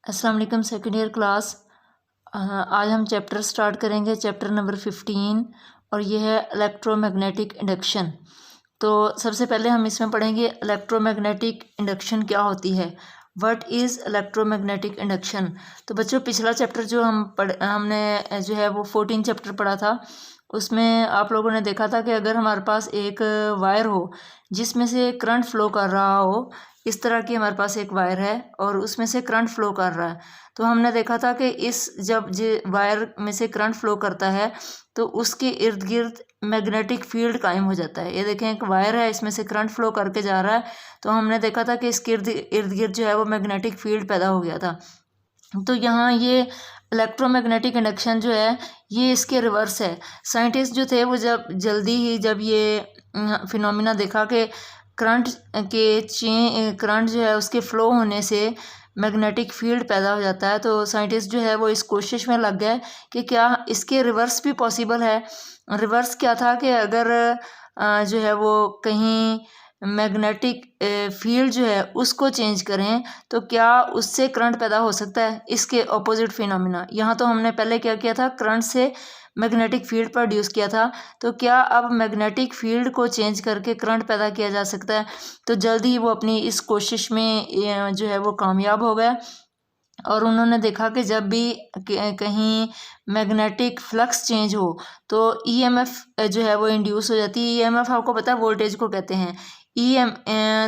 अस्सलाम वालेकुम second year class. आज हम चैप्टर स्टार्ट करेंगे, चैप्टर नंबर 15, और ये है इलेक्ट्रोमैग्नेटिक इंडक्शन। तो सबसे पहले हम इसमें पढ़ेंगे इलेक्ट्रोमैग्नेटिक इंडक्शन क्या होती है, व्हाट इज़ इलेक्ट्रोमैग्नेटिक इंडक्शन। तो बच्चों, पिछला चैप्टर जो हमने जो है वो 14 चैप्टर पढ़ा था, उसमें आप लोगों ने देखा था कि अगर हमारे पास एक वायर हो जिसमें से करंट फ्लो कर रहा हो, इस तरह की हमारे पास एक वायर है और उसमें से करंट फ्लो कर रहा है, तो हमने देखा था कि जब वायर में से करंट फ्लो करता है तो उसके इर्द गिर्द मैग्नेटिक फील्ड कायम हो जाता है। ये देखें, एक वायर है, इसमें से करंट फ्लो करके जा रहा है, तो हमने देखा था कि इसके इर्द गिर्द जो है वो मैग्नेटिक फील्ड पैदा हो गया था। तो यहाँ ये इलेक्ट्रोमैग्नेटिक इंडक्शन जो है ये इसके रिवर्स है। साइंटिस्ट जो थे वो जब ये फिनोमिना देखा कि करंट जो है उसके फ्लो होने से मैग्नेटिक फील्ड पैदा हो जाता है, तो साइंटिस्ट जो है वो इस कोशिश में लग गए कि क्या इसके रिवर्स भी पॉसिबल है। रिवर्स क्या था कि अगर जो है वो कहीं मैग्नेटिक फील्ड जो है उसको चेंज करें तो क्या उससे करंट पैदा हो सकता है। इसके ऑपोजिट फिनोमिना, यहाँ तो हमने पहले क्या किया था, करंट से मैग्नेटिक फील्ड प्रोड्यूस किया था, तो क्या अब मैग्नेटिक फील्ड को चेंज करके करंट पैदा किया जा सकता है। तो जल्दी ही वो अपनी इस कोशिश में जो है वो कामयाब हो गया, और उन्होंने देखा कि जब भी कहीं मैग्नेटिक फ्लक्स चेंज हो तो ईएमएफ जो है वो इंड्यूस हो जाती है। ईएमएफ आपको पता है वोल्टेज को कहते हैं।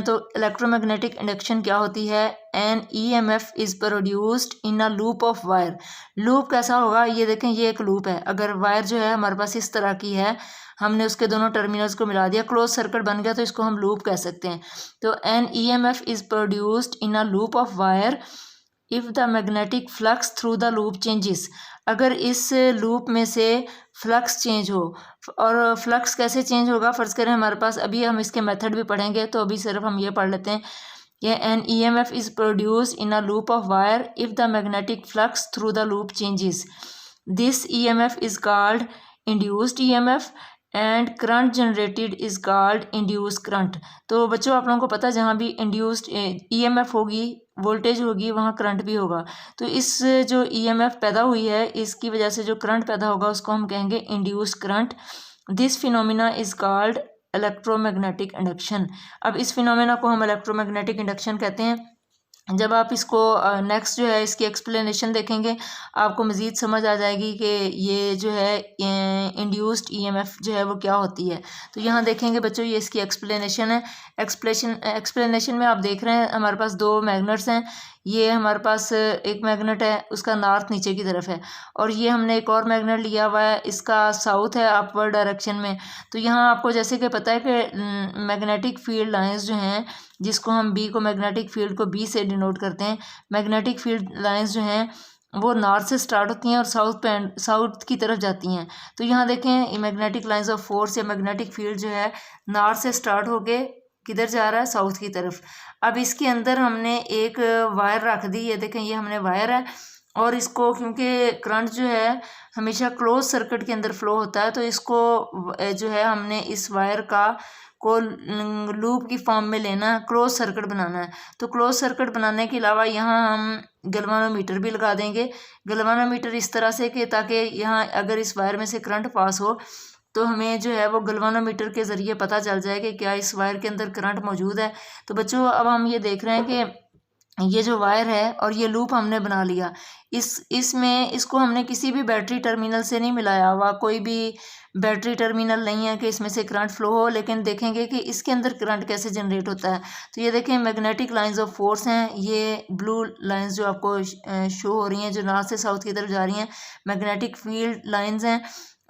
तो इलेक्ट्रोमैग्नेटिक इंडक्शन क्या होती है, an EMF is produced in a loop of wire. Loop कैसा होगा, ये देखें, ये एक लूप है। अगर वायर जो है हमारे पास इस तरह की है, हमने उसके दोनों टर्मिनल्स को मिला दिया, क्लोज सर्किट बन गया, तो इसको हम लूप कह सकते हैं। तो an EMF is produced in a loop of wire if the magnetic flux through the loop changes. अगर इस लूप में से फ्लक्स चेंज हो, और फ्लक्स कैसे चेंज होगा, फ़र्ज़ करें हमारे पास, अभी हम इसके मेथड भी पढ़ेंगे, तो अभी सिर्फ हम ये पढ़ लेते हैं। ये an E M F is produce in a loop of wire if the magnetic flux through the loop changes. This E M F is called induced E M F and current generated is called induce current. तो बच्चों, आप लोगों को पता है जहाँ भी induced EMF होगी, वोल्टेज होगी, वहाँ करंट भी होगा। तो इस जो ईएमएफ पैदा हुई है, इसकी वजह से जो करंट पैदा होगा उसको हम कहेंगे induce current. This phenomena is called electromagnetic induction. अब इस फिनोमिना को हम इलेक्ट्रोमैग्नेटिक इंडक्शन कहते हैं। जब आप इसको नेक्स्ट जो है इसकी एक्सप्लेनेशन देखेंगे, आपको मज़ीद समझ आ जाएगी कि ये जो है इंड्यूस्ड ईएमएफ जो है वो क्या होती है। तो यहाँ देखेंगे बच्चों, ये इसकी एक्सप्लेनेशन है। एक्सप्लेनेशन में आप देख रहे हैं हमारे पास दो मैग्नेट्स हैं। ये हमारे पास एक मैग्नेट है, उसका नॉर्थ नीचे की तरफ है, और ये हमने एक और मैग्नेट लिया हुआ है, इसका साउथ है अपवर्ड डायरेक्शन में। तो यहाँ आपको जैसे कि पता है कि मैग्नेटिक फील्ड लाइंस जो हैं, जिसको हम बी को मैग्नेटिक फील्ड को बी से डिनोट करते हैं, मैग्नेटिक फील्ड लाइंस जो हैं वो नॉर्थ से स्टार्ट होती हैं और साउथ की तरफ जाती हैं। तो यहाँ देखें, मैग्नेटिक लाइंस ऑफ फोर्स या मैग्नेटिक फील्ड जो है नॉर्थ से स्टार्ट होके किधर जा रहा है, साउथ की तरफ। अब इसके अंदर हमने एक वायर रख दी, ये देखें, ये हमने वायर है, और इसको क्योंकि करंट जो है हमेशा क्लोज सर्किट के अंदर फ्लो होता है, तो इसको जो है हमने इस वायर को लूप की फॉर्म में लेना है, क्लोज सर्किट बनाना है। तो क्लोज सर्किट बनाने के अलावा यहाँ हम गैल्वानोमीटर भी लगा देंगे। गैल्वानोमीटर इस तरह से कि ताकि यहाँ अगर इस वायर में से करंट पास हो तो हमें जो है वो गैल्वानोमीटर के ज़रिए पता चल जाए कि क्या इस वायर के अंदर करंट मौजूद है। तो बच्चों, अब हम ये देख रहे हैं कि ये जो वायर है और ये लूप हमने बना लिया, इसको हमने किसी भी बैटरी टर्मिनल से नहीं मिलाया हुआ, कोई भी बैटरी टर्मिनल नहीं है कि इसमें से करंट फ्लो हो। लेकिन देखेंगे कि इसके अंदर करंट कैसे जनरेट होता है। तो ये देखें, मैग्नेटिक लाइंस ऑफ फोर्स हैं, ये ब्लू लाइंस जो आपको शो हो रही हैं, जो नॉर्थ से साउथ की तरफ जा रही हैं, मैग्नेटिक फील्ड लाइंस हैं।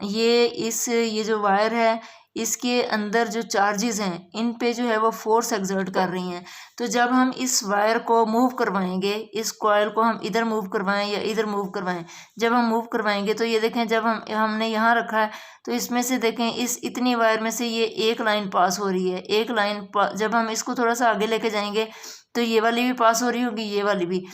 ये जो वायर है, इसके अंदर जो चार्जेस हैं, इन पे जो है वो फोर्स एक्सर्ट कर रही हैं। तो जब हम इस वायर को मूव करवाएंगे, इस कॉइल को हम इधर मूव करवाएं या इधर मूव करवाएं, जब हम मूव करवाएंगे तो ये देखें, जब हमने यहाँ रखा है तो इसमें से देखें, इस इतनी वायर में से ये एक लाइन पास हो रही है, एक लाइन जब हम इसको थोड़ा सा आगे लेके जाएंगे तो ये वाली भी पास हो रही होगी, ये वाली भी।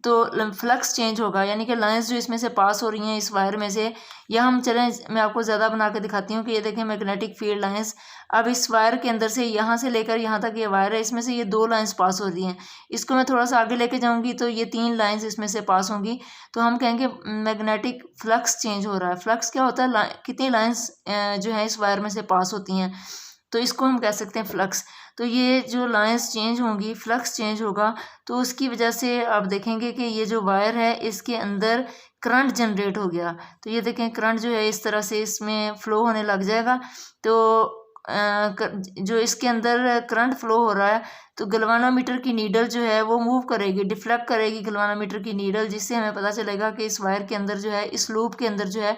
तो फ्लक्स चेंज होगा, यानी कि लाइंस जो इसमें से पास हो रही हैं इस वायर में से, या हम चलें मैं आपको ज़्यादा बना के दिखाती हूँ कि ये देखें मैग्नेटिक फील्ड लाइंस। अब इस वायर के अंदर से यहाँ से लेकर यहाँ तक ये वायर है, इसमें से ये 2 लाइंस पास हो रही हैं। इसको मैं थोड़ा सा आगे लेके जाऊँगी तो ये 3 लाइंस इसमें से पास होंगी, तो हम कहेंगे मैग्नेटिक फ्लक्स चेंज हो रहा है। फ्लक्स क्या होता है, कितनी लाइंस जो है इस वायर में से पास होती हैं, तो इसको हम कह सकते हैं फ्लक्स। तो ये जो लाइंस चेंज होंगी, फ्लक्स चेंज होगा, तो उसकी वजह से आप देखेंगे कि ये जो वायर है इसके अंदर करंट जनरेट हो गया। तो ये देखें करंट जो है इस तरह से इसमें फ़्लो होने लग जाएगा। तो जो इसके अंदर करंट फ़्लो हो रहा है, तो गलवानोमीटर की नीडल जो है वो मूव करेगी, डिफ्लेक्ट करेगी गलवानोमीटर की नीडल, जिससे हमें पता चलेगा कि इस वायर के अंदर जो है, इस लूप के अंदर जो है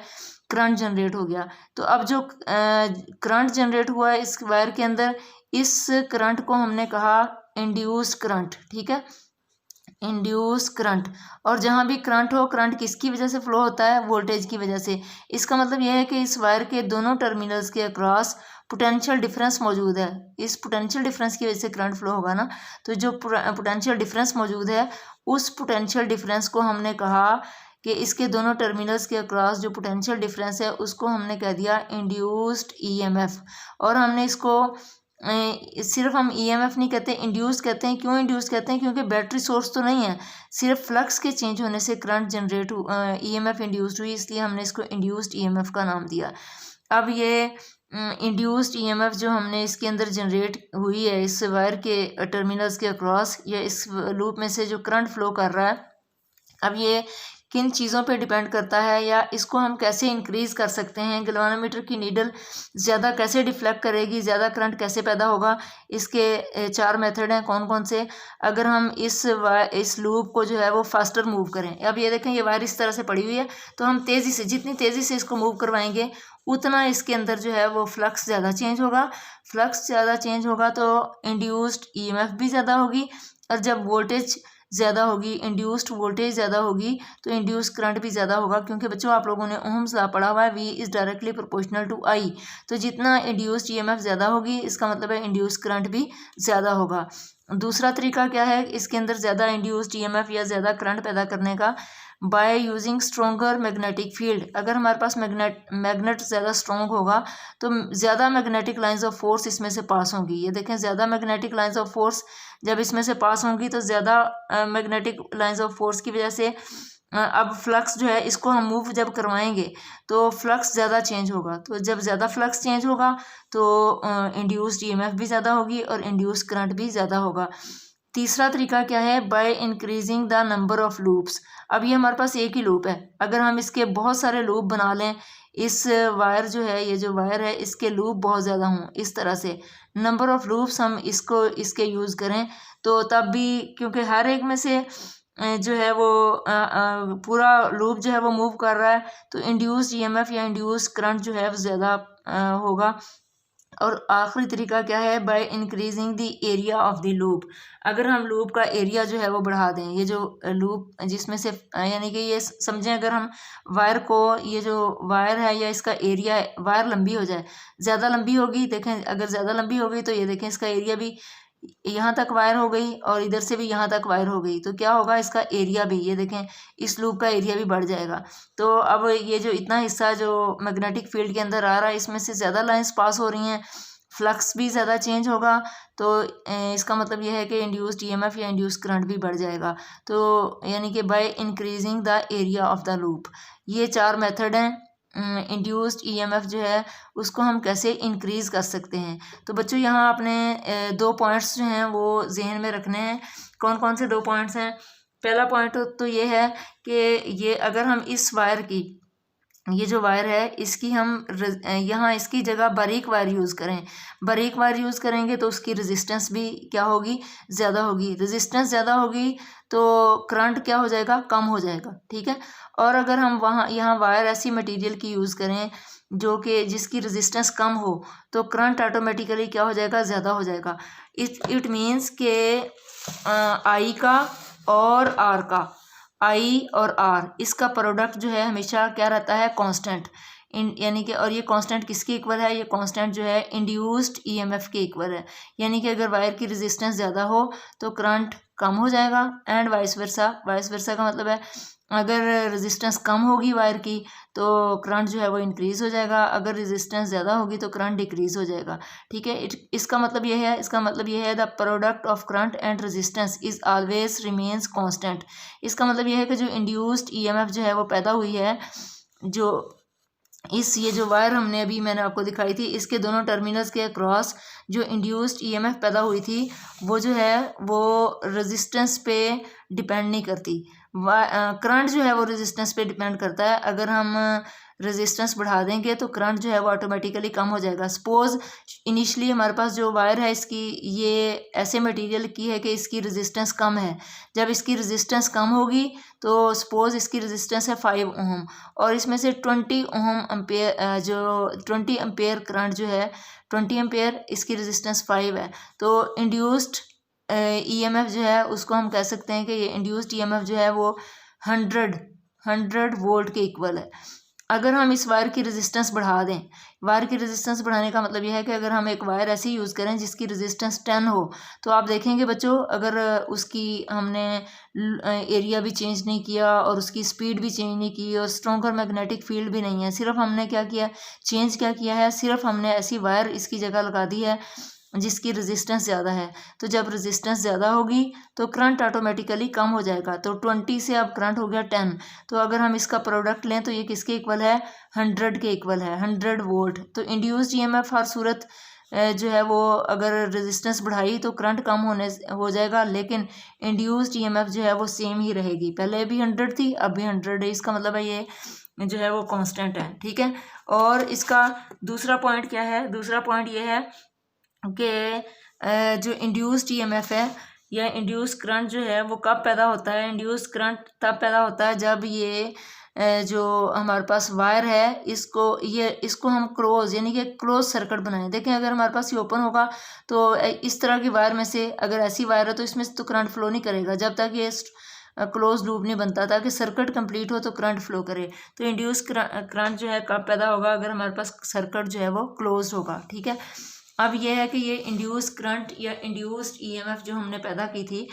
करंट जनरेट हो गया। तो अब जो करंट जनरेट हुआ है इस वायर के अंदर, इस करंट को हमने कहा इंड्यूस्ड करंट। ठीक है, इंड्यूस करंट। और जहाँ भी करंट हो, करंट किसकी वजह से फ्लो होता है, वोल्टेज की वजह से। इसका मतलब यह है कि इस वायर के दोनों टर्मिनल्स के अक्रॉस पोटेंशियल डिफरेंस मौजूद है। इस पोटेंशियल डिफरेंस की वजह से करंट फ्लो होगा ना, तो जो पोटेंशियल डिफरेंस मौजूद है, उस पोटेंशियल डिफरेंस को हमने कहा कि इसके दोनों टर्मिनल्स के अक्रॉस जो पोटेंशियल डिफरेंस है उसको हमने कह दिया इंड्यूस्ड ईएमएफ। और हमने इसको सिर्फ हम ईएमएफ नहीं कहते, इंड्यूस कहते हैं। क्यों इंड्यूस कहते हैं, क्योंकि बैटरी सोर्स तो नहीं है, सिर्फ फ्लक्स के चेंज होने से करंट जनरेट ईएमएफ इंड्यूस्ड हुई, इसलिए हमने इसको इंड्यूस्ड ईएमएफ का नाम दिया। अब ये इंड्यूस्ड ईएमएफ जो हमने इसके अंदर जनरेट हुई है इस वायर के टर्मिनल्स के अक्रॉस, या इस लूप में से जो करंट फ्लो कर रहा है, अब ये किन चीज़ों पे डिपेंड करता है, या इसको हम कैसे इंक्रीज़ कर सकते हैं, गलवानोमीटर की नीडल ज़्यादा कैसे डिफ्लेक्ट करेगी, ज़्यादा करंट कैसे पैदा होगा। इसके 4 मेथड हैं। कौन कौन से, अगर हम इस लूप को जो है वो फास्टर मूव करें। अब ये देखें ये वायर इस तरह से पड़ी हुई है, तो हम तेज़ी से, जितनी तेज़ी से इसको मूव करवाएंगे उतना इसके अंदर जो है वो फ्लक्स ज़्यादा चेंज होगा। फ्लक्स ज़्यादा चेंज होगा तो इंड्यूस्ड ईएमएफ भी ज़्यादा होगी, और जब वोल्टेज ज़्यादा होगी, इंड्यूस्ड वोल्टेज ज़्यादा होगी, तो इंड्यूस करंट भी ज़्यादा होगा। क्योंकि बच्चों आप लोगों ने ओम्स लॉ पढ़ा हुआ है, V is directly proportional to I। तो जितना इंड्यूस्ड ईएमएफ ज़्यादा होगी, इसका मतलब है इंड्यूस करंट भी ज़्यादा होगा। दूसरा तरीका क्या है इसके अंदर ज़्यादा इंड्यूस्ड ईएमएफ या ज़्यादा करंट पैदा करने का, by using stronger magnetic field. अगर हमारे पास मैग्नेट ज़्यादा स्ट्रॉन्ग होगा तो ज़्यादा मैग्नेटिक लाइंस ऑफ फोर्स इसमें से पास होंगी। ये देखें ज़्यादा मैग्नेटिक लाइंस ऑफ फोर्स जब इसमें से पास होंगी, तो ज़्यादा मैग्नेटिक लाइंस ऑफ फोर्स की वजह से अब फ्लक्स जो है इसको हम मूव जब करवाएंगे तो फ्लक्स ज़्यादा चेंज होगा। तो जब ज़्यादा फ्लक्स चेंज होगा तो इंड्यूस्ड ईएमएफ भी ज़्यादा होगी और इंड्यूस्ड करंट भी ज़्यादा होगा। तीसरा तरीका क्या है, by increasing the number of loops. अब ये हमारे पास एक ही लूप है, अगर हम इसके बहुत सारे लूप बना लें, इस वायर जो है, ये जो वायर है इसके लूप बहुत ज़्यादा हों, इस तरह से नंबर ऑफ लूप्स हम इसके यूज़ करें, तो तब भी, क्योंकि हर एक में से जो है वो पूरा लूप जो है वो मूव कर रहा है, तो इंड्यूस्ड ईएमएफ या इंड्यूस्ड करंट जो है वो ज़्यादा होगा। और आखिरी तरीका क्या है, by increasing the area of the loop. अगर हम लूप का एरिया जो है वो बढ़ा दें, ये जो लूप जिसमें से, यानी कि ये समझें अगर हम वायर को, ये जो वायर है या इसका एरिया है, वायर लंबी हो जाए, ज़्यादा लंबी होगी, देखें अगर ज़्यादा लंबी हो गई तो ये देखें इसका एरिया भी यहाँ तक वायर हो गई और इधर से भी यहाँ तक वायर हो गई, तो क्या होगा इसका एरिया भी, ये देखें इस लूप का एरिया भी बढ़ जाएगा। तो अब ये जो इतना हिस्सा जो मैग्नेटिक फील्ड के अंदर आ रहा है, इसमें से ज़्यादा लाइंस पास हो रही हैं, फ्लक्स भी ज़्यादा चेंज होगा, तो इसका मतलब यह है कि इंड्यूस्ड ईएमएफ या इंड्यूस्ड करंट भी बढ़ जाएगा। तो यानी कि by increasing the area of the loop, ये 4 मेथड हैं। इंड्यूस्ड ईएमएफ जो है उसको हम कैसे इंक्रीज़ कर सकते हैं। तो बच्चों यहाँ आपने 2 पॉइंट्स जो हैं वो जहन में रखने हैं। कौन कौन से 2 पॉइंट्स हैं? पहला पॉइंट तो ये है कि ये अगर हम इस वायर की, ये जो वायर है इसकी हम यहाँ इसकी जगह बारीक वायर यूज़ करें, बारीक वायर यूज़ करेंगे तो उसकी रेजिस्टेंस भी क्या होगी, ज़्यादा होगी। रेजिस्टेंस ज़्यादा होगी तो करंट क्या हो जाएगा, कम हो जाएगा, ठीक है। और अगर हम यहाँ वायर ऐसी मटेरियल की यूज़ करें जो कि जिसकी रेजिस्टेंस कम हो, तो करंट ऑटोमेटिकली क्या हो जाएगा, ज़्यादा हो जाएगा। इट मीन्स के आई का और आर का, आई और आर, इसका प्रोडक्ट जो है हमेशा क्या रहता है, कांस्टेंट। यानी कि, और ये कांस्टेंट किसके इक्वल है, ये कांस्टेंट जो है इंड्यूस्ड ईएमएफ के इक्वल है। यानी कि अगर वायर की रेजिस्टेंस ज़्यादा हो तो करंट कम हो जाएगा, and vice versa. Vice versa का मतलब है अगर रेजिस्टेंस कम होगी वायर की तो करंट जो है वो इंक्रीज़ हो जाएगा, अगर रेजिस्टेंस ज़्यादा होगी तो करंट डिक्रीज़ हो जाएगा। ठीक है, इसका मतलब ये है the product of current and resistance is always remains constant. इसका मतलब ये है कि जो इंड्यूस्ड ईएमएफ जो है वो पैदा हुई है, जो ये जो वायर हमने अभी मैंने आपको दिखाई थी, इसके दोनों टर्मिनल्स के अक्रॉस जो इंड्यूस्ड ईएमएफ पैदा हुई थी वो जो है वो रेजिस्टेंस पे डिपेंड नहीं करती। करंट जो है वो रेजिस्टेंस पे डिपेंड करता है। अगर हम रेजिस्टेंस बढ़ा देंगे तो करंट जो है वो ऑटोमेटिकली कम हो जाएगा। सपोज़ इनिशियली हमारे पास जो वायर है इसकी ये ऐसे मटेरियल की है कि इसकी रेजिस्टेंस कम है। जब इसकी रेजिस्टेंस कम होगी तो सपोज़ इसकी रेजिस्टेंस है 5 ओम और इसमें से 20 ओम एम्पेयर जो 20 एम्पेयर करंट जो है 20 एम्पेयर, इसकी रेजिस्टेंस 5 है, तो इंड्यूस्ड ईएमएफ जो है उसको हम कह सकते हैं कि ये इंड्यूस्ड ईएमएफ जो है वो 100 वोल्ट के इक्वल है। अगर हम इस वायर की रेजिस्टेंस बढ़ा दें, वायर की रेजिस्टेंस बढ़ाने का मतलब यह है कि अगर हम एक वायर ऐसी यूज़ करें जिसकी रेजिस्टेंस 10 हो, तो आप देखेंगे बच्चों अगर उसकी हमने एरिया भी चेंज नहीं किया और उसकी स्पीड भी चेंज नहीं की और स्ट्रॉन्गर मैग्नेटिक फील्ड भी नहीं है, सिर्फ हमने क्या किया है, सिर्फ हमने ऐसी वायर इसकी जगह लगा दी है जिसकी रेजिस्टेंस ज़्यादा है। तो जब रेजिस्टेंस ज़्यादा होगी तो करंट ऑटोमेटिकली कम हो जाएगा। तो 20 से अब करंट हो गया 10। तो अगर हम इसका प्रोडक्ट लें तो ये किसके इक्वल है, 100 के इक्वल है, 100 वोल्ट। तो इंड्यूस्ड ईएमएफ हर सूरत जो है वो अगर रेजिस्टेंस बढ़ाई तो करंट कम हो जाएगा, लेकिन इंड्यूस्ड ईएमएफ जो है वो सेम ही रहेगी। पहले भी 100 थी, अब भी 100 है। इसका मतलब है ये जो है वो कांस्टेंट है। ठीक है, और इसका दूसरा पॉइंट क्या है, दूसरा पॉइंट ये है कि जो इंड्यूस्ड ईएमएफ है या इंड्यूस करंट जो है वो कब पैदा होता है। इंड्यूस करंट तब पैदा होता है जब ये जो हमारे पास वायर है इसको हम क्लोज यानी कि क्लोज सर्किट बनाएं। देखें अगर हमारे पास ये ओपन होगा तो इस तरह की वायर में से अगर ऐसी वायर है तो इसमें से तो करंट फ्लो नहीं करेगा जब तक ये क्लोज लूप नहीं बनता, ताकि सर्किट कंप्लीट हो तो करंट फ्लो करे। तो इंड्यूस करंट जो है कब पैदा होगा, अगर हमारे पास सर्किट जो है वो क्लोज होगा। ठीक है, अब यह है कि ये इंड्यूस करंट या इंड्यूस्ड ईएमएफ जो हमने पैदा की थी,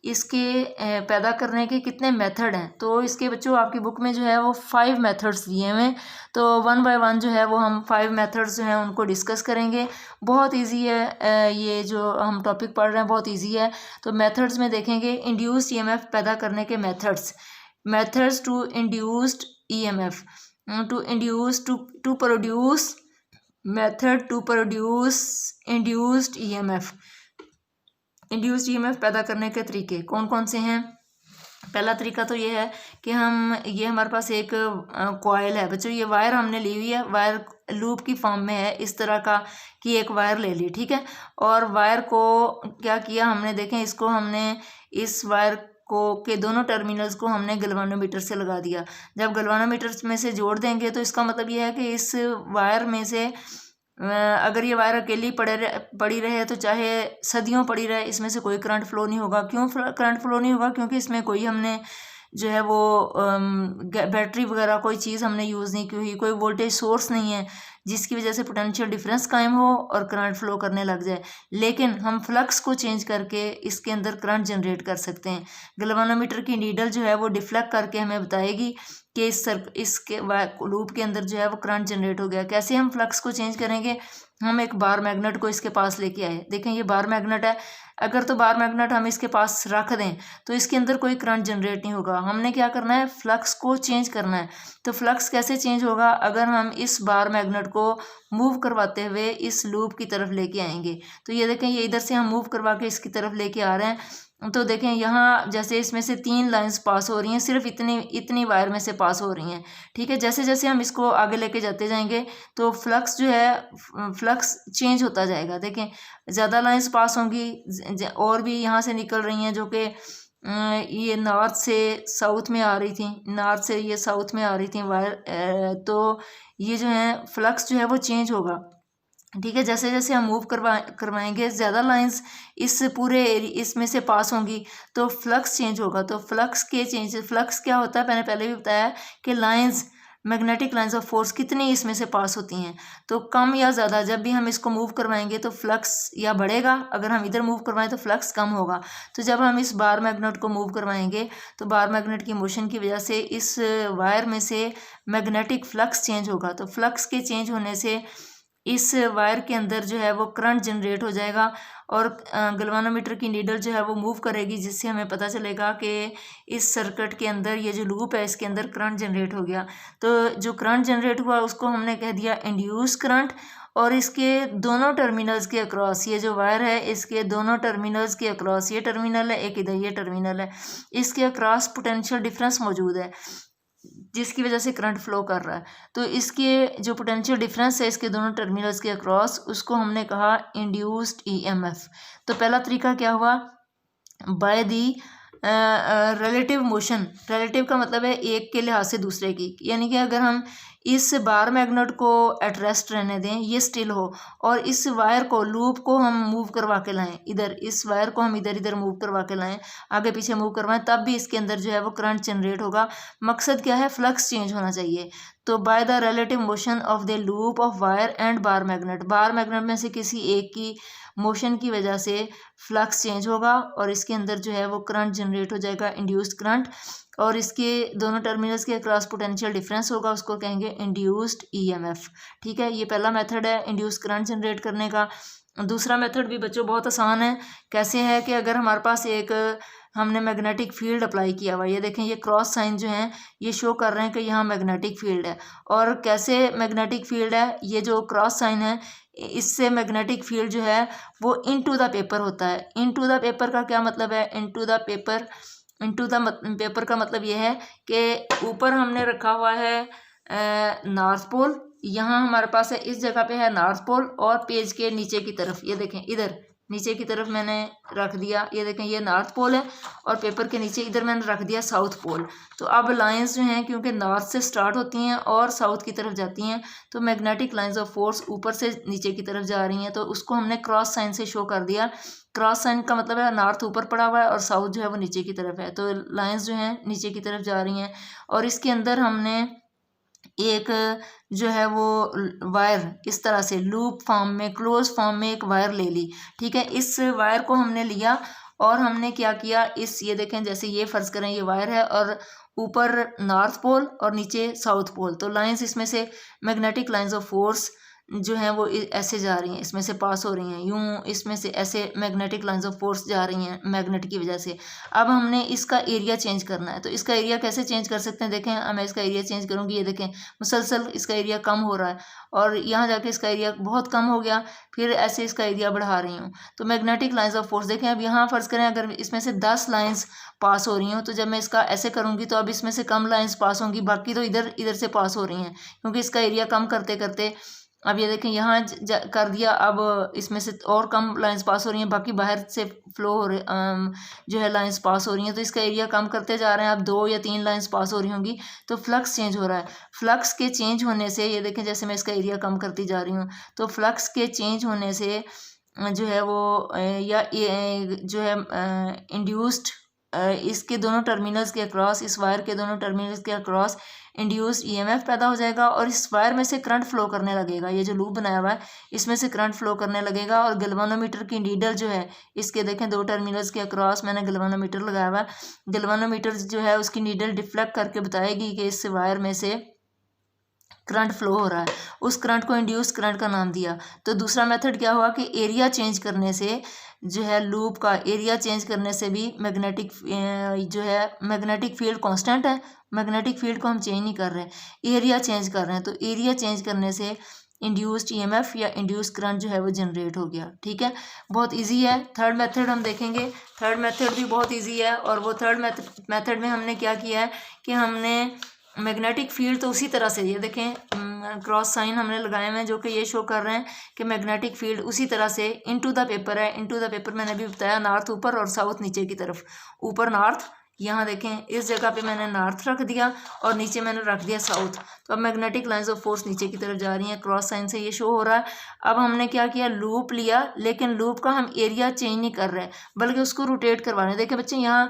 इसके पैदा करने के कितने मेथड हैं। तो इसके बच्चों आपकी बुक में जो है वो 5 मेथड्स दिए हुए हैं। तो 1 बाय 1 जो है वो हम 5 मेथड्स जो हैं उनको डिस्कस करेंगे। बहुत इजी है, ये जो हम टॉपिक पढ़ रहे हैं बहुत इजी है। तो मेथड्स में देखेंगे इंड्यूस्ड ईएमएफ पैदा करने के methods to induced EMF, to produce method to produce induced EMF. Induced EMF पैदा करने के तरीके कौन कौन से हैं। पहला तरीका तो ये है कि ये हमारे पास एक कॉइल है बच्चों, ये वायर हमने ली हुई है, वायर लूप की फॉर्म में है, इस तरह का कि एक वायर ले ली। ठीक है, और वायर को क्या किया हमने, देखें इसको हमने इस वायर के दोनों टर्मिनल्स को हमने गैल्वेनोमीटर से लगा दिया। जब गैल्वेनोमीटर में से जोड़ देंगे तो इसका मतलब ये है कि इस वायर में से अगर ये वायर अकेली पड़ी रहे तो चाहे सदियों पड़ी रहे, इसमें से कोई करंट फ्लो नहीं होगा। क्यों करंट फ्लो नहीं होगा, क्योंकि इसमें कोई हमने जो है वो बैटरी वगैरह कोई चीज़ हमने यूज़ नहीं की हुई, कोई वोल्टेज सोर्स नहीं है जिसकी वजह से पोटेंशियल डिफरेंस कायम हो और करंट फ्लो करने लग जाए। लेकिन हम फ्लक्स को चेंज करके इसके अंदर करंट जनरेट कर सकते हैं। गैल्वेनोमीटर की नीडल जो है वो डिफ्लेक्ट करके हमें बताएगी कि इसके लूप के अंदर जो है वो करंट जनरेट हो गया। कैसे हम फ्लक्स को चेंज करेंगे, हम एक बार मैग्नेट को इसके पास लेके आए। देखें ये बार मैग्नेट है, अगर तो बार मैग्नेट हम इसके पास रख दें तो इसके अंदर कोई करंट जनरेट नहीं होगा। हमने क्या करना है, फ्लक्स को चेंज करना है। तो फ्लक्स कैसे चेंज होगा, अगर हम इस बार मैग्नेट को मूव करवाते हुए इस लूप की तरफ लेके आएंगे। तो ये देखें ये इधर से हम मूव करवा के इसकी तरफ लेके आ रहे हैं। तो देखें यहाँ जैसे इसमें से 3 लाइंस पास हो रही हैं, सिर्फ इतनी वायर में से पास हो रही हैं। ठीक है, जैसे जैसे हम इसको आगे लेके जाते जाएंगे तो फ्लक्स जो है फ्लक्स चेंज होता जाएगा। देखें ज़्यादा लाइंस पास होंगी और भी यहाँ से निकल रही हैं जो कि ये नॉर्थ से साउथ में आ रही थी, नॉर्थ से ये साउथ में आ रही थी वायर। तो ये जो है फ्लक्स जो है वो चेंज होगा। ठीक है, जैसे जैसे हम मूव करवाएंगे ज़्यादा लाइंस इस पूरे इसमें से पास होंगी तो फ्लक्स चेंज होगा। तो फ्लक्स क्या होता है, मैंने पहले भी बताया कि lines magnetic lines of force कितनी इसमें से पास होती हैं। तो कम या ज़्यादा, जब भी हम इसको मूव करवाएंगे तो फ्लक्स या बढ़ेगा, अगर हम इधर मूव करवाएं तो फ्लक्स कम होगा। तो जब हम इस बार मैग्नेट को मूव करवाएंगे तो बार मैग्नेट की मोशन की वजह से इस वायर में से मैग्नेटिक फ्लक्स चेंज होगा। तो फ्लक्स के चेंज होने से इस वायर के अंदर जो है वो करंट जनरेट हो जाएगा और गैल्वेनोमीटर की नीडल जो है वो मूव करेगी, जिससे हमें पता चलेगा कि इस सर्किट के अंदर ये जो लूप है इसके अंदर करंट जनरेट हो गया। तो जो करंट जनरेट हुआ उसको हमने कह दिया इंड्यूस करंट। और इसके दोनों टर्मिनल्स के अक्रॉस, ये जो वायर है इसके दोनों टर्मिनल्स के अक्रॉस, ये टर्मिनल है एक, इधर ये टर्मिनल है, इसके अक्रॉस पोटेंशियल डिफरेंस मौजूद है जिसकी वजह से करंट फ्लो कर रहा है। तो इसके जो पोटेंशियल डिफरेंस है इसके दोनों टर्मिनल्स के अक्रॉस, उसको हमने कहा इंड्यूस्ड ईएमएफ। तो पहला तरीका क्या हुआ, by the relative motion. Relative का मतलब है एक के लिहाज से दूसरे की, यानी कि अगर हम इस बार मैग्नेट को एट रेस्ट रहने दें, ये स्टिल हो, और इस वायर को, लूप को हम मूव करवा के लाएं, इधर इस वायर को हम इधर इधर मूव करवा के लाएं, आगे पीछे मूव करवाएं, तब भी इसके अंदर जो है वो करंट जनरेट होगा। मकसद क्या है, फ्लक्स चेंज होना चाहिए। तो by the relative motion of the loop of wire and bar magnet, bar magnet में से किसी एक की मोशन की वजह से फ्लक्स चेंज होगा और इसके अंदर जो है वो करंट जनरेट हो जाएगा, इंड्यूस्ड करंट। और इसके दोनों टर्मिनल्स के अक्रॉस पोटेंशियल डिफरेंस होगा, उसको कहेंगे इंड्यूस्ड ईएमएफ। ठीक है, ये पहला मेथड है इंड्यूस करंट जनरेट करने का। दूसरा मेथड भी बच्चों बहुत आसान है। कैसे है कि अगर हमारे पास एक हमने मैग्नेटिक फील्ड अप्लाई किया हुआ, ये देखें ये क्रॉस साइन जो हैं ये शो कर रहे हैं कि यहाँ मैग्नेटिक फील्ड है। और कैसे मैग्नेटिक फील्ड है, ये जो क्रॉस साइन है इससे मैग्नेटिक फील्ड जो है वो इनटू द पेपर होता है। इनटू द पेपर का क्या मतलब है, into the paper, into the paper का मतलब ये है कि ऊपर हमने रखा हुआ है नॉर्थ पोल, यहाँ हमारे पास है इस जगह पे है नॉर्थ पोल, और पेज के नीचे की तरफ ये देखें इधर नीचे की तरफ मैंने रख दिया, ये देखें ये नॉर्थ पोल है, और पेपर के नीचे इधर मैंने रख दिया साउथ पोल। तो अब लाइंस जो हैं क्योंकि नॉर्थ से स्टार्ट होती हैं और साउथ की तरफ जाती हैं, तो मैग्नेटिक लाइंस ऑफ फोर्स ऊपर से नीचे की तरफ जा रही हैं, तो उसको हमने क्रॉस साइन से शो कर दिया। क्रॉस साइन का मतलब है नॉर्थ ऊपर पड़ा हुआ है और साउथ जो है वो नीचे की तरफ है, तो लाइंस जो हैं नीचे की तरफ जा रही हैं। और इसके अंदर हमने एक जो है वो वायर इस तरह से लूप फॉर्म में, क्लोज फॉर्म में एक वायर ले ली। ठीक है, इस वायर को हमने लिया और हमने क्या किया, इस ये देखें जैसे ये फर्ज करें ये वायर है और ऊपर नॉर्थ पोल और नीचे साउथ पोल, तो लाइंस इसमें से मैग्नेटिक लाइंस ऑफ फोर्स जो हैं वो ऐसे जा रही हैं, इसमें से पास हो रही हैं, यूं इसमें से ऐसे मैग्नेटिक लाइंस ऑफ फोर्स जा रही हैं मैग्नेट की वजह से। अब हमने इसका एरिया चेंज करना है, तो इसका एरिया कैसे चेंज कर सकते हैं, देखें मैं इसका एरिया चेंज करूँगी, ये देखें मुसलसल इसका एरिया कम हो रहा है और यहाँ जाके इसका एरिया बहुत कम हो गया, फिर ऐसे इसका एरिया बढ़ा रही हूँ। तो मैग्नेटिक लाइंस ऑफ फोर्स देखें, अब यहाँ फ़र्ज़ करें अगर इसमें से 10 लाइंस पास हो रही हूँ, तो जब मैं इसका ऐसे करूँगी तो अब इसमें से कम लाइंस पास होंगी, बाकी तो इधर इधर से पास हो रही हैं क्योंकि इसका एरिया कम करते करते अब ये देखें यहाँ कर दिया, अब इसमें से और कम लाइंस पास हो रही हैं, बाकी बाहर से फ्लो हो रहे जो है लाइंस पास हो रही हैं, तो इसका एरिया कम करते जा रहे हैं। अब 2 या 3 लाइंस पास हो रही होंगी तो फ्लक्स चेंज हो रहा है। फ्लक्स के चेंज होने से ये देखें जैसे मैं इसका एरिया कम करती जा रही हूँ, तो फ्लक्स के चेंज होने से जो है वो या जो है इंड्यूस्ड इसके दोनों टर्मिनल्स के अक्रॉस, इस वायर के दोनों टर्मिनल्स के अक्रॉस इंड्यूस्ड ईएमएफ पैदा हो जाएगा और इस वायर में से करंट फ्लो करने लगेगा। ये जो लूप बनाया हुआ है इसमें से करंट फ्लो करने लगेगा और गैल्वेनोमीटर की नीडल जो है इसके देखें 2 टर्मिनल्स के अक्रॉस मैंने गैल्वेनोमीटर लगाया हुआ है। गैल्वेनोमीटर जो है उसकी नीडल डिफ्लेक्ट करके बताएगी कि इस वायर में से करंट फ्लो हो रहा है, उस करंट को इंड्यूस करंट का नाम दिया। तो दूसरा मेथड क्या हुआ कि एरिया चेंज करने से जो है लूप का एरिया चेंज करने से भी मैग्नेटिक जो है मैग्नेटिक फील्ड कांस्टेंट है, मैग्नेटिक फील्ड को हम चेंज नहीं कर रहे, एरिया चेंज कर रहे हैं, तो एरिया चेंज करने से इंड्यूस्ड ईएमएफ या इंड्यूस करंट जो है वो जनरेट हो गया। ठीक है, बहुत इजी है। थर्ड मेथड हम देखेंगे, थर्ड मेथड भी बहुत इजी है और वो थर्ड मेथड में हमने क्या किया है कि हमने मैग्नेटिक फील्ड तो उसी तरह से, ये देखें क्रॉस साइन हमने लगाए हुए हैं जो कि ये शो कर रहे हैं कि मैग्नेटिक फील्ड उसी तरह से इनटू द पेपर है। इनटू द पेपर मैंने भी बताया, नॉर्थ ऊपर और साउथ नीचे की तरफ, ऊपर नॉर्थ, यहाँ देखें इस जगह पे मैंने नॉर्थ रख दिया और नीचे मैंने रख दिया साउथ। तो अब मैग्नेटिक लाइंस ऑफ फोर्स नीचे की तरफ जा रही हैं, क्रॉस साइन से ये शो हो रहा है। अब हमने क्या किया, लूप लिया, लेकिन लूप का हम एरिया चेंज नहीं कर रहे बल्कि उसको रोटेट करवा रहे हैं। देखिए बच्चे यहाँ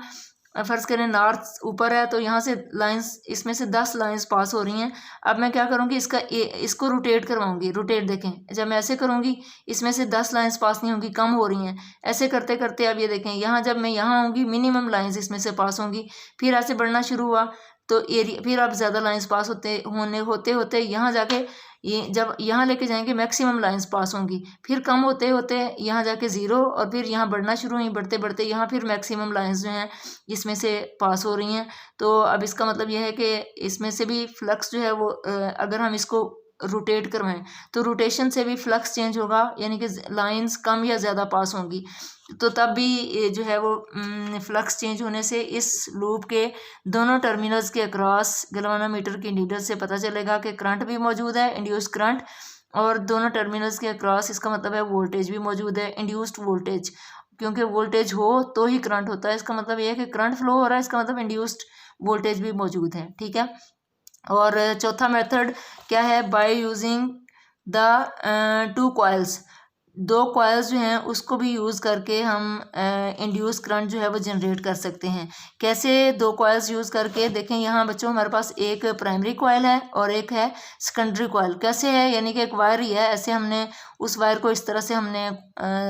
फ़र्ज़ करें नॉर्थ ऊपर है तो यहाँ से लाइंस, इसमें से 10 लाइंस पास हो रही हैं। अब मैं क्या करूँगी, इसको रोटेट करवाऊँगी। रोटेट देखें, जब मैं ऐसे करूँगी इसमें से 10 लाइंस पास नहीं होंगी, कम हो रही हैं। ऐसे करते करते अब ये देखें, यहाँ जब मैं यहाँ आऊँगी मिनिमम लाइंस इसमें से पास होंगी। फिर ऐसे बढ़ना शुरू हुआ तो एरिया, फिर अब ज़्यादा लाइंस पास होते होते यहाँ जाके ये जब यहाँ लेके जाएंगे मैक्सिमम लाइंस पास होंगी। फिर कम होते होते यहाँ जाके ज़ीरो, और फिर यहाँ बढ़ना शुरू हुई, बढ़ते बढ़ते यहाँ फिर मैक्सिमम लाइंस जो हैं इसमें से पास हो रही हैं। तो अब इसका मतलब यह है कि इसमें से भी फ्लक्स जो है वो अगर हम इसको रोटेट करवाएं तो रोटेशन से भी फ्लक्स चेंज होगा, यानी कि लाइंस कम या ज़्यादा पास होंगी। तो तब भी जो है वो फ्लक्स चेंज होने से इस लूप के दोनों टर्मिनल्स के अक्रॉस गैल्वेनोमीटर की नीडल से पता चलेगा कि करंट भी मौजूद है, इंड्यूस्ड करंट, और दोनों टर्मिनल्स के अक्रॉस इसका मतलब है वोल्टेज भी मौजूद है, इंड्यूस्ड वोल्टेज। क्योंकि वोल्टेज हो तो ही करंट होता है, इसका मतलब ये है कि करंट फ्लो हो रहा है, इसका मतलब इंड्यूस्ड वोल्टेज भी मौजूद है। ठीक है। और चौथा मेथड क्या है, by using the 2 coils. 2 coils जो हैं उसको भी यूज़ करके हम इंड्यूस करंट जो है वो जनरेट कर सकते हैं। कैसे 2 कॉइल्स यूज़ करके, देखें यहाँ बच्चों हमारे पास एक प्राइमरी कॉइल है और एक है सेकेंडरी कॉइल। कैसे है, यानी कि एक वायर ही है, ऐसे हमने उस वायर को इस तरह से हमने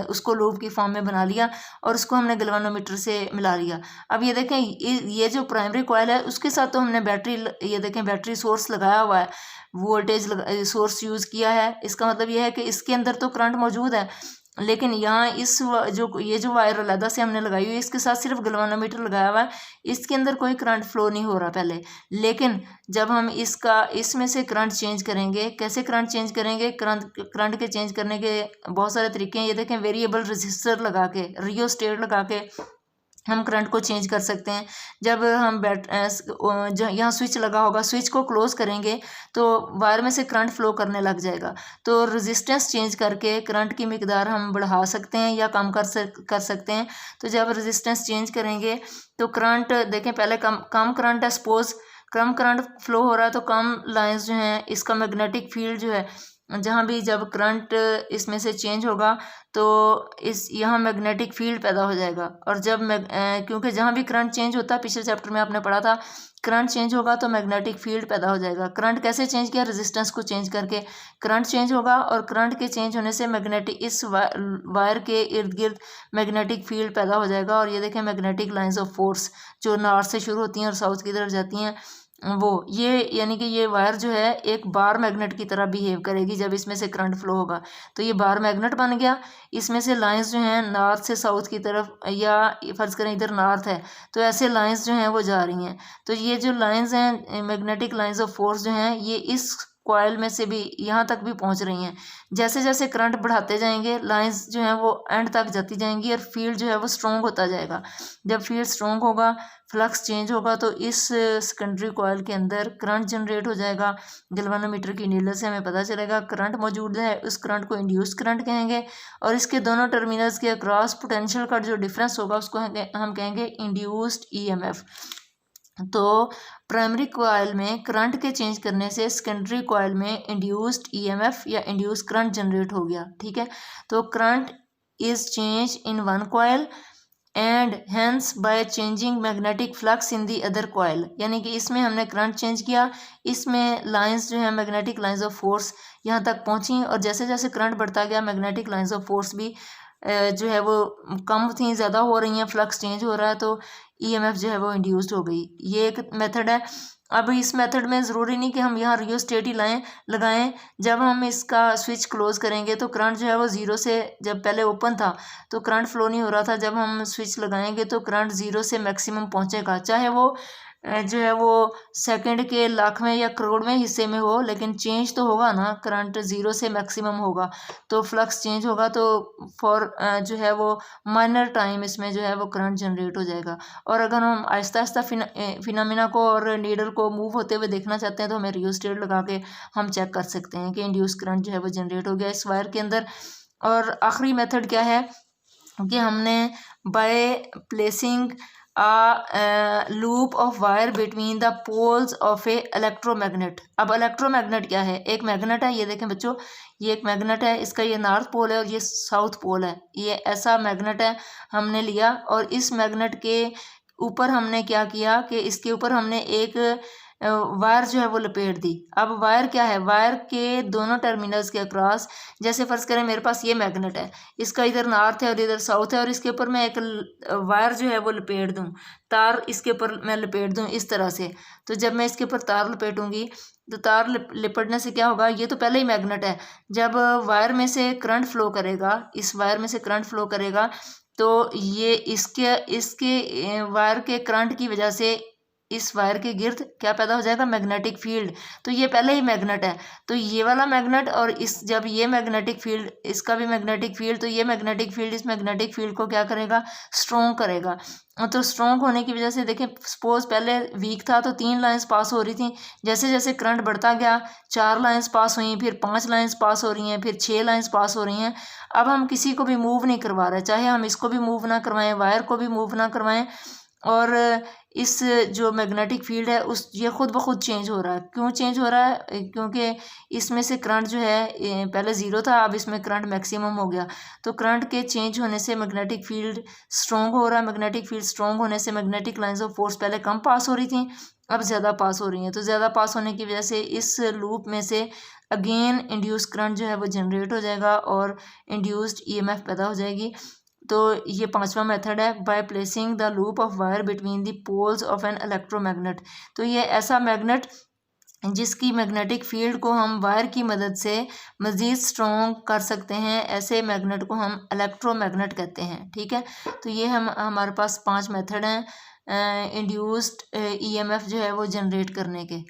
उसको लूप की फॉर्म में बना लिया और उसको हमने गैल्वेनोमीटर से मिला लिया। अब ये देखें, ये जो प्राइमरी कॉइल है उसके साथ तो हमने बैटरी, ये देखें बैटरी सोर्स लगाया हुआ है, वोल्टेज सोर्स यूज़ किया है। इसका मतलब यह है कि इसके अंदर तो करंट मौजूद है, लेकिन यहाँ ये जो वायर अलहदा से हमने लगाई हुई है इसके साथ सिर्फ गैल्वेनोमीटर लगाया हुआ है, इसके अंदर कोई करंट फ्लो नहीं हो रहा पहले। लेकिन जब हम इसमें से करंट चेंज करेंगे, कैसे करंट चेंज करेंगे, करंट के चेंज करने के बहुत सारे तरीके हैं। ये देखें, वेरिएबल रजिस्टर लगा के, रियोस्टेट लगा के हम करंट को चेंज कर सकते हैं। जब हम यहाँ स्विच लगा होगा, स्विच को क्लोज करेंगे तो वायर में से करंट फ्लो करने लग जाएगा। तो रेजिस्टेंस चेंज करके करंट की मिकदार हम बढ़ा सकते हैं या कम कर सकते हैं। तो जब रेजिस्टेंस चेंज करेंगे तो करंट देखें, पहले कम करंट है, सपोज कम करंट फ्लो हो रहा है तो कम लाइंस जो हैं, इसका मैग्नेटिक फील्ड जो है, जहाँ भी जब करंट इसमें से चेंज होगा तो यहाँ मैग्नेटिक फील्ड पैदा हो जाएगा। और जब क्योंकि जहाँ भी करंट चेंज होता है, पिछले चैप्टर में आपने पढ़ा था, करंट चेंज होगा तो मैग्नेटिक फील्ड पैदा हो जाएगा। करंट कैसे चेंज किया, रेजिस्टेंस को चेंज करके करंट चेंज होगा, और करंट के चेंज होने से इस वायर के इर्द गिर्द मैग्नेटिक फील्ड पैदा हो जाएगा। और ये देखें, मैग्नेटिक लाइंस ऑफ फोर्स जो नॉर्थ से शुरू होती हैं और साउथ की तरफ जाती हैं, वो ये यानी कि ये वायर जो है एक बार मैग्नेट की तरह बिहेव करेगी जब इसमें से करंट फ्लो होगा। तो ये बार मैग्नेट बन गया, इसमें से लाइंस जो हैं नॉर्थ से साउथ की तरफ, या फर्ज करें इधर नॉर्थ है तो ऐसे लाइंस जो हैं वो जा रही हैं। तो ये जो लाइंस हैं, मैग्नेटिक लाइंस ऑफ फोर्स जो हैं, ये इस कॉइल में से भी यहाँ तक भी पहुँच रही हैं। जैसे जैसे करंट बढ़ाते जाएंगे लाइंस जो हैं वो एंड तक जाती जाएंगी और फील्ड जो है वो स्ट्रॉन्ग होता जाएगा। जब फील्ड स्ट्रॉन्ग होगा, फ्लक्स चेंज होगा, तो इस सेकेंडरी कॉइल के अंदर करंट जनरेट हो जाएगा। गैल्वेनोमीटर की नीडल से हमें पता चलेगा करंट मौजूद है, उस करंट को इंड्यूस करंट कहेंगे। और इसके दोनों टर्मिनल्स के अक्रॉस पोटेंशियल का जो डिफरेंस होगा उसको हम कहेंगे इंड्यूस्ड ईएमएफ। तो प्राइमरी कॉइल में करंट के चेंज करने से सेकेंडरी कॉइल में इंड्यूस्ड ईएमएफ या इंड्यूस करंट जनरेट हो गया। ठीक है। तो current is change in one coil and hence by changing magnetic flux in the other coil, यानी कि इसमें हमने करंट चेंज किया, इसमें लाइंस जो है मैग्नेटिक लाइंस ऑफ फोर्स यहाँ तक पहुँची, और जैसे जैसे करंट बढ़ता गया मैग्नेटिक लाइंस ऑफ फोर्स भी जो है वो कम थी, ज़्यादा हो रही हैं, फ्लक्स चेंज हो रहा है, तो ईएमएफ जो है वो इंड्यूस्ड हो गई। ये एक मेथड है। अब इस मेथड में ज़रूरी नहीं कि हम यहाँ रियोस्टेट ही लगाएं। जब हम इसका स्विच क्लोज करेंगे तो करंट जो है वो ज़ीरो से, जब पहले ओपन था तो करंट फ्लो नहीं हो रहा था, जब हम स्विच लगाएंगे तो करंट ज़ीरो से मैक्सिमम पहुँचेगा, चाहे वो जो है वो सेकंड के लाखवें या करोड़वें हिस्से में हो, लेकिन चेंज तो होगा ना, करंट ज़ीरो से मैक्सिमम होगा तो फ्लक्स चेंज होगा, तो जो है वो माइनर टाइम इसमें जो है वो करंट जनरेट हो जाएगा। और अगर हम आहिस्ता आहिस्ता फिनोमिना को और नीडल को मूव होते हुए देखना चाहते हैं तो हमें रियोस्टेट लगा के हम चेक कर सकते हैं कि इंड्यूस करंट जो है वो जनरेट हो गया इस वायर के अंदर। और आखिरी मेथड क्या है कि हमने by placing loop of wire between the poles of a electromagnet. अब इलेक्ट्रोमैग्नेट क्या है, एक मैग्नेट है, ये देखें बच्चों, ये एक मैग्नेट है, इसका ये नॉर्थ पोल है और ये साउथ पोल है, ये ऐसा मैग्नेट है हमने लिया, और इस मैग्नेट के ऊपर हमने क्या किया कि इसके ऊपर हमने एक वायर जो है वो लपेट दी। अब वायर क्या है, वायर के दोनों टर्मिनल्स के अक्रॉस, जैसे फर्ज करें मेरे पास ये मैग्नेट है, इसका इधर नॉर्थ है और इधर साउथ है, और इसके ऊपर मैं एक वायर जो है वो लपेट दूं, तार इसके ऊपर मैं लपेट दूं इस तरह से। तो जब मैं इसके ऊपर तार लपेटूंगी तो तार लिपटने से क्या होगा, ये तो पहले ही मैग्नेट है, जब वायर में से करंट फ्लो करेगा, इस वायर में से करंट फ्लो करेगा, तो ये इसके इसके वायर के करंट की वजह से इस वायर के गिर्द क्या पैदा हो जाएगा, मैग्नेटिक फील्ड। तो ये पहले ही मैग्नेट है, तो ये वाला मैग्नेट और इस जब ये मैग्नेटिक फील्ड, इसका भी मैग्नेटिक फील्ड, तो ये मैग्नेटिक फील्ड इस मैग्नेटिक फील्ड को क्या करेगा, स्ट्रॉन्ग करेगा। तो स्ट्रॉन्ग होने की वजह से देखें, सपोज पहले वीक था तो 3 लाइंस पास हो रही थी, जैसे जैसे करंट बढ़ता गया 4 लाइंस पास हुई, फिर 5 लाइंस पास हो रही हैं, फिर 6 लाइंस पास हो रही हैं। अब हम किसी को भी मूव नहीं करवा रहे, चाहे हम इसको भी मूव ना करवाएं, वायर को भी मूव ना करवाएं, और इस जो मैग्नेटिक फील्ड है उस ये खुद ब खुद चेंज हो रहा है। क्यों चेंज हो रहा है, क्योंकि इसमें से करंट जो है पहले ज़ीरो था, अब इसमें करंट मैक्सिमम हो गया। तो करंट के चेंज होने से मैग्नेटिक फील्ड स्ट्रॉन्ग हो रहा है, मैग्नेटिक फील्ड स्ट्रॉन्ग होने से मैग्नेटिक लाइंस ऑफ फोर्स पहले कम पास हो रही थी, अब ज़्यादा पास हो रही हैं। तो ज़्यादा पास होने की वजह से इस लूप में से अगेन इंड्यूस करंट जो है वो जनरेट हो जाएगा और इंड्यूस्ड ईएमएफ पैदा हो जाएगी। तो ये 5वां मेथड है, by placing the loop of wire between the poles of an electromagnet. तो ये ऐसा मैग्नेट जिसकी मैग्नेटिक फील्ड को हम वायर की मदद से मज़ीद स्ट्रॉन्ग कर सकते हैं, ऐसे मैग्नेट को हम इलेक्ट्रोमैग्नेट कहते हैं। ठीक है, तो ये हमारे पास 5 मेथड हैं इंड्यूस्ड ईएमएफ जो है वो जनरेट करने के।